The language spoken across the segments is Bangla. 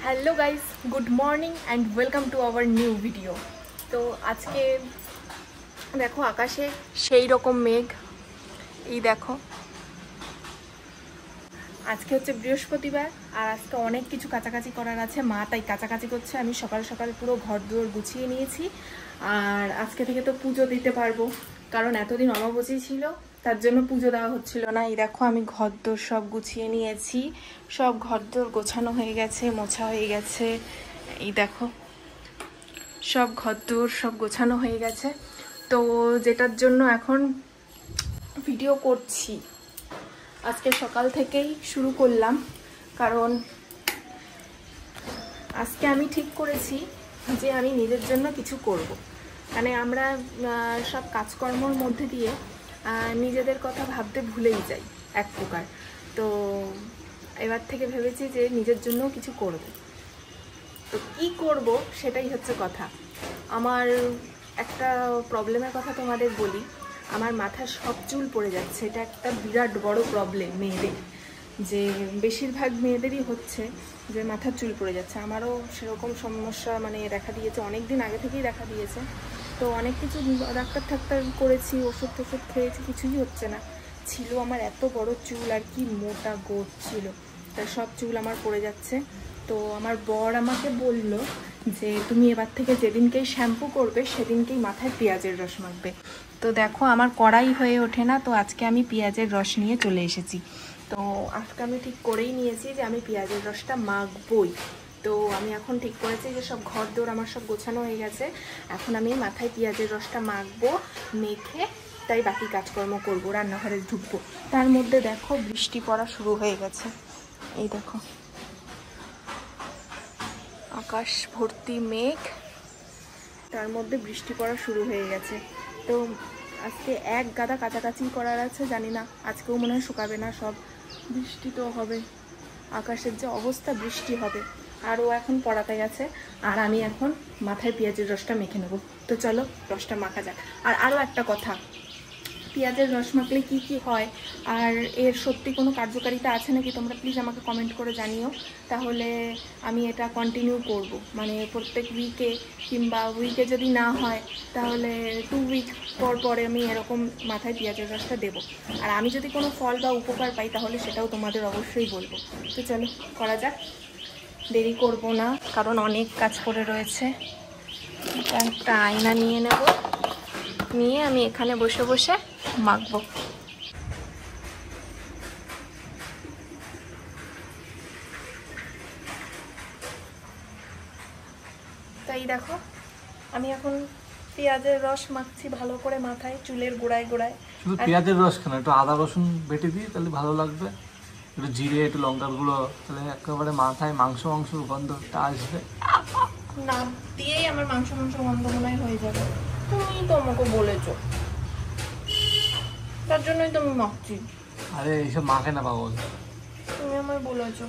Hello guys, good morning and welcome to our new video. তো আজকে দেখো আকাশে সেই রকম মেঘ, এই দেখো আজকে হচ্ছে বৃহস্পতিবার আর আজকে অনেক কিছু কাছাকাছি করার আছে। মা তাই কাছাকাছি করছে, আমি সকাল সকাল পুরো ঘর দুয়ার গুছিয়ে নিয়েছি। আর আজকে থেকে তো পুজো দিতে পারবো, কারণ এতদিন অমাবস্যা ছিল, তার জন্য পুজো দেওয়া হচ্ছিল না। এই দেখো আমি ঘরদোর সব গুছিয়ে নিয়েছি, সব ঘরদোর গোছানো হয়ে গেছে, মোছা হয়ে গেছে। এই দেখো সব ঘরদোর সব গোছানো হয়ে গেছে। তো যেটার জন্য এখন ভিডিও করছি, আজকে সকাল থেকেই শুরু করলাম, কারণ আজকে আমি ঠিক করেছি যে আমি নিজের জন্য কিছু করব। মানে আমরা সব কাজকর্মর মধ্যে দিয়ে নিজেদের কথা ভাবতে ভুলেই যাই এক প্রকার। তো এবার থেকে ভেবেছি যে নিজের জন্য কিছু করব। তো কী করব সেটাই হচ্ছে কথা। আমার একটা প্রবলেমের কথা তোমাদের বলি, আমার মাথার সব চুল পড়ে যাচ্ছে। এটা একটা বিরাট বড় প্রবলেম মেয়েদের, যে বেশিরভাগ মেয়েদেরই হচ্ছে যে মাথার চুল পড়ে যাচ্ছে। আমারও সেরকম সমস্যা মানে দেখা দিয়েছে, অনেক দিন আগে থেকেই দেখা দিয়েছে। তো অনেক কিছু ডাক্তার ঠাক্তার করেছি, ওষুধ টষুধ খেয়েছি, কিছুই হচ্ছে না। ছিল আমার এত বড় চুল, আর কি মোটা গোট ছিল, তা সব চুল আমার পড়ে যাচ্ছে। তো আমার বর আমাকে বলল যে তুমি এবার থেকে যেদিনকেই শ্যাম্পু করবে সেদিনকেই মাথায় পেঁয়াজের রস মাখবে। তো দেখো আমার কড়াই হয়ে ওঠে না, তো আজকে আমি পেঁয়াজের রস নিয়ে চলে এসেছি। তো আজকে আমি ঠিক করেই নিয়েছি যে আমি পেঁয়াজের রসটা মাখবই। তো আমি এখন ঠিক করেছি যে সব ঘর দৌড় আমার সব গোছানো হয়ে গেছে, এখন আমি মাথায় পেঁয়াজের রসটা মাখবো, মেখে তাই বাকি কাজকর্ম করবো, রান্নাঘরে ঢুকবো। তার মধ্যে দেখো বৃষ্টি পড়া শুরু হয়ে গেছে, এই দেখো আকাশ ভর্তি মেঘ, তার মধ্যে বৃষ্টি পড়া শুরু হয়ে গেছে। তো আজকে এক গাদা কাছাকাছি করার আছে, জানি না আজকেও মনে হয় শুকাবে না সব, বৃষ্টি তো হবে, আকাশের যে অবস্থা বৃষ্টি হবে। আর ও এখন পড়াতে গেছে, আর আমি এখন মাথায় পেঁয়াজের রসটা মেখে নেবো। তো চলো রসটা মাখা যাক। আর আরও একটা কথা, পেঁয়াজের রস মাখলে কী কী হয় আর এর সত্যি কোনো কার্যকারিতা আছে নাকি তোমরা প্লিজ আমাকে কমেন্ট করে জানিও, তাহলে আমি এটা কন্টিনিউ করব। মানে প্রত্যেক উইকে, কিংবা উইকে যদি না হয় তাহলে 2 উইক পর পরে আমি এরকম মাথায় পেঁয়াজের রসটা দেবো। আর আমি যদি কোনো ফল বা উপকার পাই তাহলে সেটাও তোমাদের অবশ্যই বলবো। তো চলো করা যাক, দেরি করব না, কারণ অনেক কাজ পড়ে রয়েছে। একটা আয়না নিয়ে নেব, নিয়ে আমি এখানে বসে বসে মাখবো। তাই দেখো আমি এখন পেঁয়াজের রস মাখছি ভালো করে মাথায়, চুলের গোড়ায় গোড়ায়। শুধু পেঁয়াজের রস কেন, একটু আদা রসুন বেটে দিই তাহলে ভালো লাগবে, একটু জিরে একটু লঙ্কার গুঁড়ো, তাহলে একেবারে মাথায় মাংস গন্ধটা আসবে। না দিয়েই আমার মাংস গন্ধ মনে হয় হয়ে যাবে। তুমি তো আমাকে বলেছো, তার জন্যই তো আমি মাখছি। আরে এইসব মাখে না পাগল, তুমি আমায় বলেছো,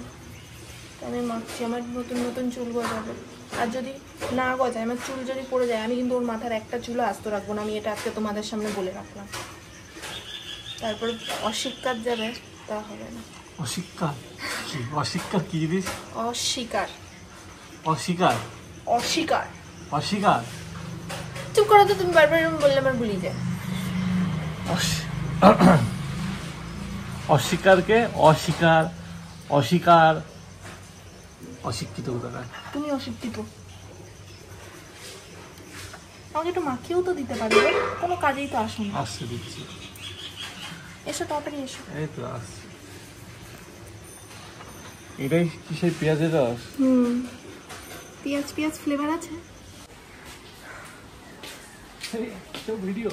আমি মাখছি। আমার নতুন নতুন চুল গজাবে, আর যদি না গজায়, আমার চুল যদি পড়ে যায়, আমি কিন্তু ওর মাথার একটা চুলও আস্ত রাখবো না। আমি এটা আজকে তোমাদের সামনে বলে রাখলাম, তারপর অস্বীকার যাবে, তা হবে না। অস্বীকার? অস্বীকার কি জিনিস? অস্বীকার অস্বীকার অস্বীকার অস্বীকার? চুপ করো তো, তুমি বারবার এরকম বললে আমার ভুলিয়ে যায়। অস্বীকারকে অস্বীকার, অস্বীকার, অশিক্ষিত কোথাকার। তুমি অশিক্ষিত, আমাকে একটু মাখিয়েও তো দিতে পারবে, কোনো কাজেই তো আসুন। আসছে দিচ্ছি, এসো তাড়াতাড়ি এসো। এই তো আসছে। এটাই কি সেই পেঁয়াজের রস? পেঁয়াজ পেঁয়াজ ফ্লেভার আছে। ভিডিও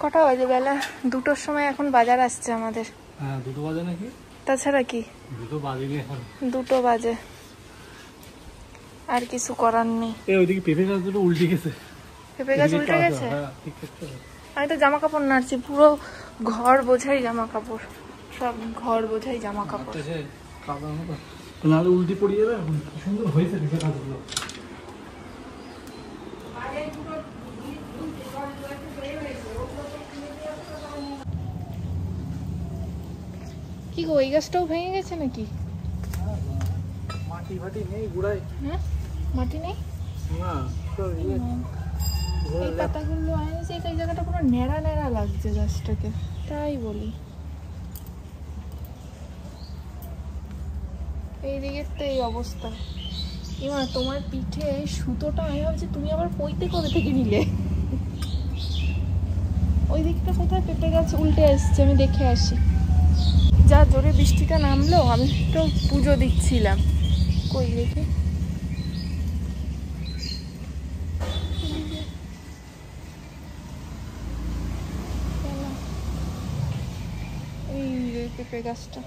কটা বাজে? বেলা 2টোর সময় এখন বাজার আসছে আমাদের। হ্যাঁ 2টো বাজে নাকি? তাছাড়া কি 2টো বাজেনি এখন, 2টো বাজে, আর কিছু করার নেই। এই ওইদিকে পেঁপে গাছ দুটো উল্টে গেছে। পেঁপে গাছ উল্টে গেছে? হ্যাঁ ঠিক আছে। আমি তো জামা কাপড় নাড়ছি, পুরো ঘর বোঝাই জামা কাপড়, সব ঘর বোঝাই জামা কাপড়। নাহলে উল্টে পড়ে যাবে। কি সুন্দর হয়েছে পেঁপে গাছগুলো। কি গো, এই গাছটাও ভেঙে গেছে নাকি? মাটি ফাটি নেই গুড়ায়? হ্যাঁ, মাটি নেই না, তো এই পাতাগুলো আনেছে। এই জায়গাটা পুরো ন্যাড়া ন্যাড়া লাগছে গাছটাকে, তাই বলি। এই দিকের তো এই অবস্থা। এবার তোমার পিঠে সুতোটা আমি ভাবছি তুমি আবার পইতে কবে থেকে নিলে? ওই দিকটা কোথায় পেঁপে গাছ উল্টে এসছে, আমি দেখে আসি। যা জোরে বৃষ্টিটা নামলো, আমি তো পুজো দিচ্ছিলাম। কই দেখি, এই যে পেঁপে গাছটা।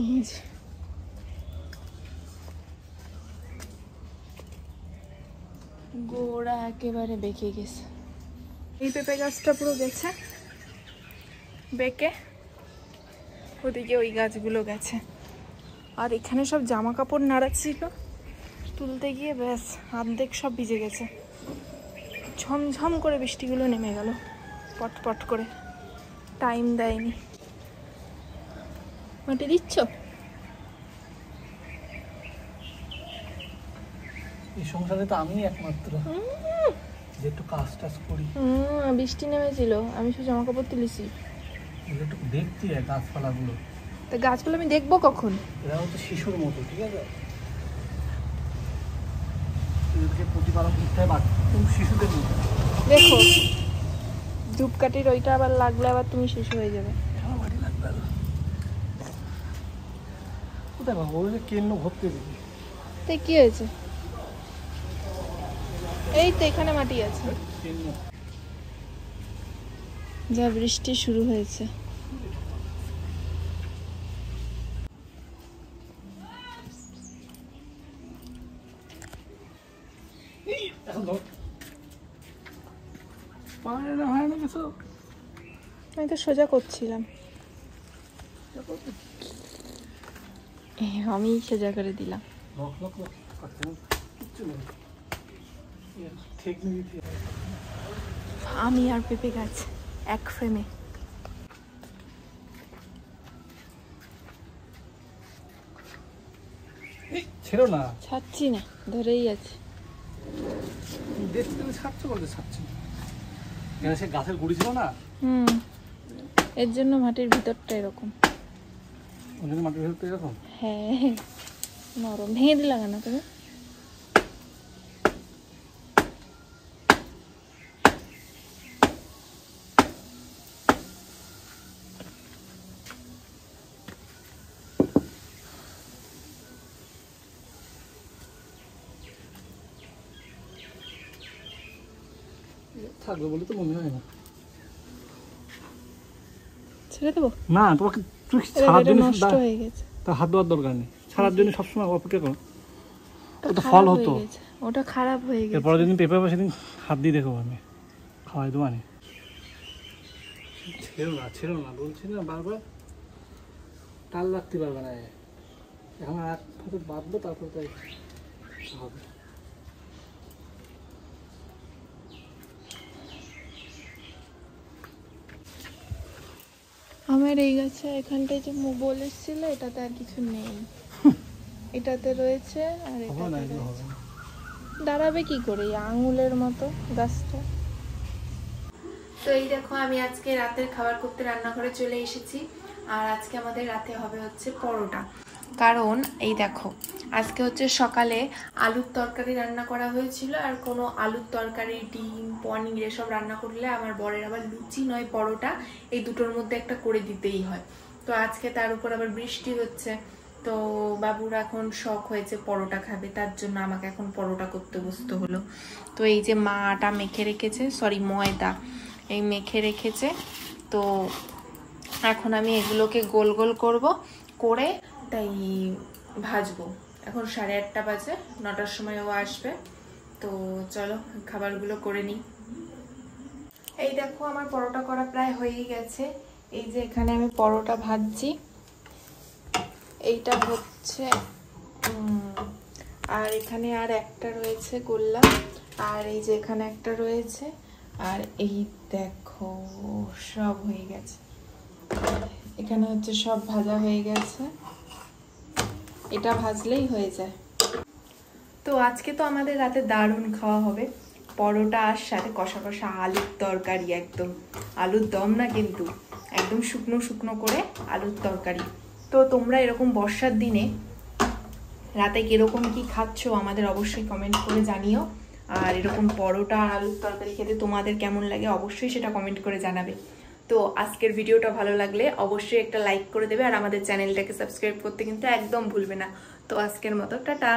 এই যে গোড়া একেবারে বেঁকে গেছে। এই পেঁপে গাছটা পুরো গেছে বেঁকে, ওদিকে ওই গাছগুলো গেছে। আর এখানে সব জামা কাপড় নাড়াচ্ছিল, তুলতে গিয়ে ব্যাস অর্ধেক সব ভিজে গেছে। ঝমঝম করে বৃষ্টিগুলো নেমে গেল পটপট করে, টাইম দেয়নি। মাটি দিচ্ছ? এই সংসারে তো আমি একমাত্র যে একটু কাজ টাজ করি। বৃষ্টি নেমেছিল, আমি শুধু জামা কাপড় তুলেছি। একটু দেখছি গাছপালাগুলো। তা গাছগুলো আমি দেখবো কখন? এরা হচ্ছে শিশুর মতো, ঠিক আছে? এদেরকে প্রতিপালন করতে হয়, কিন্তু শিশুদের মতো। দেখো ধূপকাঠির ওইটা আবার লাগলে আবার তুমি শিশু হয়ে যাবে। মাটি লাগবে কোথায় বাবা? ওই যে কেন ভর্তি দিবি। তাই কি হয়েছে? এই তো এখানে মাটি আছে। যা বৃষ্টি শুরু হয়েছে। আমি তো সোজা করছিলাম, আমি সোজা করে দিলাম। আমি আর পেঁপে গাছ এক ফ্রেমে। ছিল না, ছাড়ছি না, ধরেই আছে। দেখতে ছাড়ছো বলতে ছাড়ছি না, সে গাছের গুড়ি ছিল না। এর জন্য মাটির ভিতরটা এরকম। মাটির ভিতরটা এরকম? হ্যাঁ, নরম। ভেঙে দিলা কেন তুমি? থাকবে বলে তো মনে হয় না। ছেড়ে দেবো না, তোমাকে ছাড়ার জন্য নষ্ট হয়ে গেছে, তা হাত দেওয়ার দরকার নেই। ছাড়ার জন্য সবসময় অপেক্ষা করো, ওটা ফল হতো। ওটা খারাপ হয়ে গেছে। এরপরে যেদিন পেঁপে হবে সেদিন হাত দিয়ে দেখো, আমি খাওয়াই দেবো। আনি ছেড়ো না বলছি না বারবার, টাল রাখতে পারবে না। এখন এক হাতে বাঁধবো, তারপর তাই হবে। আমার এই গাছে এখানটায় যে মুগল এসেছিল, এটাতে আর কিছু নেই। এটাতে রয়েছে আর এটাতে রয়েছে। দাঁড়াবে কি করে আঙুলের মতো গাছটা? তো এই দেখো, আমি আজকে রাতের খাবার করতে রান্নাঘরে চলে এসেছি। আর আজকে আমাদের রাতে হবে হচ্ছে পরোটা। কারণ এই দেখো, আজকে হচ্ছে সকালে আলুর তরকারি রান্না করা হয়েছিল, আর কোনো আলুর তরকারি, ডিম, পনির এসব রান্না করলে আমার বরের আবার লুচি নয় পরোটা, এই দুটোর মধ্যে একটা করে দিতেই হয়। তো আজকে তার উপর আবার বৃষ্টি হচ্ছে, তো বাবুর এখন শখ হয়েছে পরোটা খাবে, তার জন্য আমাকে এখন পরোটা করতে বসতে হলো। তো এই যে মা আটা মেখে রেখেছে, সরি ময়দা এই মেখে রেখেছে, তো এখন আমি এগুলোকে গোল গোল করব, করে তাই ভাজবো। এখন 8:30 বাজে, 9টার সময় ও আসবে। তো চলো খাবারগুলো করে নিই। এই দেখো, আমার পরোটা করা প্রায় হয়েই গেছে। এই যে এখানে আমি পরোটা ভাজছি, এইটা হচ্ছে, আর এখানে আর একটা রয়েছে গোল্লা, আর এই যে এখানে একটা রয়েছে, আর এই দেখো সব হয়ে গেছে। এখানে হচ্ছে সব ভাজা হয়ে গেছে, এটা ভাজলেই হয়ে যায়। তো আজকে তো আমাদের রাতে দারুণ খাওয়া হবে, পরোটা আর সাথে কষা কষা আলুর তরকারি, একদম আলুর দম না কিন্তু, একদম শুকনো শুকনো করে আলুর তরকারি। তো তোমরা এরকম বর্ষার দিনে রাতে কিরকম কি খাচ্ছ আমাদের অবশ্যই কমেন্ট করে জানিও। আর এরকম পরোটা আর আলুর তরকারি খেতে তোমাদের কেমন লাগে অবশ্যই সেটা কমেন্ট করে জানাবে। তো আজকের ভিডিওটা ভালো লাগলে অবশ্যই একটা লাইক করে দেবে, আর আমাদের চ্যানেলটাকে সাবস্ক্রাইব করতে কিন্তু একদম ভুলবে না। তো আজকের মতো টাটা।